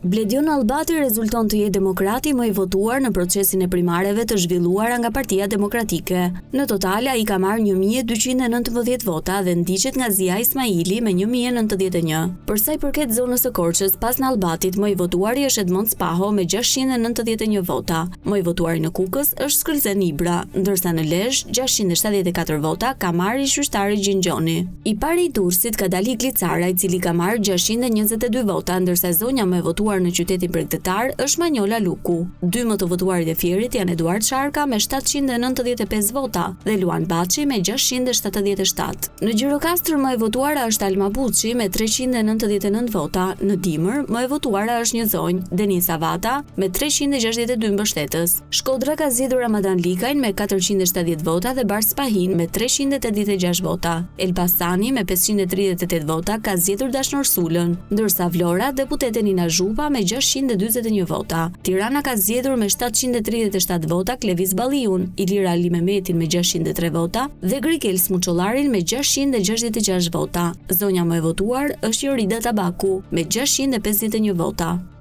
Bledion Albati rezulton të jetë demokrati më i votuar në procesin e primareve të zhvilluara nga Partia Demokratike. Në total ai ka marrë 1219 vota dhe ndiqet nga Zia Ismaili me 1091. Për sa i përket zonës së Korçës, pas në Albatit, më i votuari është Edmond Spaho me 691 vota. Më i votuari në Kukës është Skëlzen Ibra, ndërsa në Lezhë 674 vota ka marrë qytetari Gjingjoni. I pari i Durrësit ka dalë Glicara, i cili ka marrë 622 vota, ndërsa zonja më e votuar në qytetin bregdetar është Manjola Luku. Dy më të votuarit e Fierit janë Eduard Sharka me 795 vota dhe Luan Baçi me 677. Në Gjirokastër më e votuara është Alma Buçi me 399 vota. Në Dimër më e votuara është një zonjë, Denisa Vata me 362 mbështetës. Shkodra ka zgjedhur Ramadan Likajn me 470 vota dhe Bars Pahin me 386 vota. Elbasani me 538 vota ka zgjedhur Dashnor Sulën, ndërsa Vlora deputeten Nina Zhupa me 641 vota. Tirana ka zgjedhur me 737 vota Klevis Balliun, Ilira Ali Mehmetin me 603 vota dhe Grikel Smuçollarin me 666 vota. Zonja më e votuar është Jorida Tabaku me 651 vota.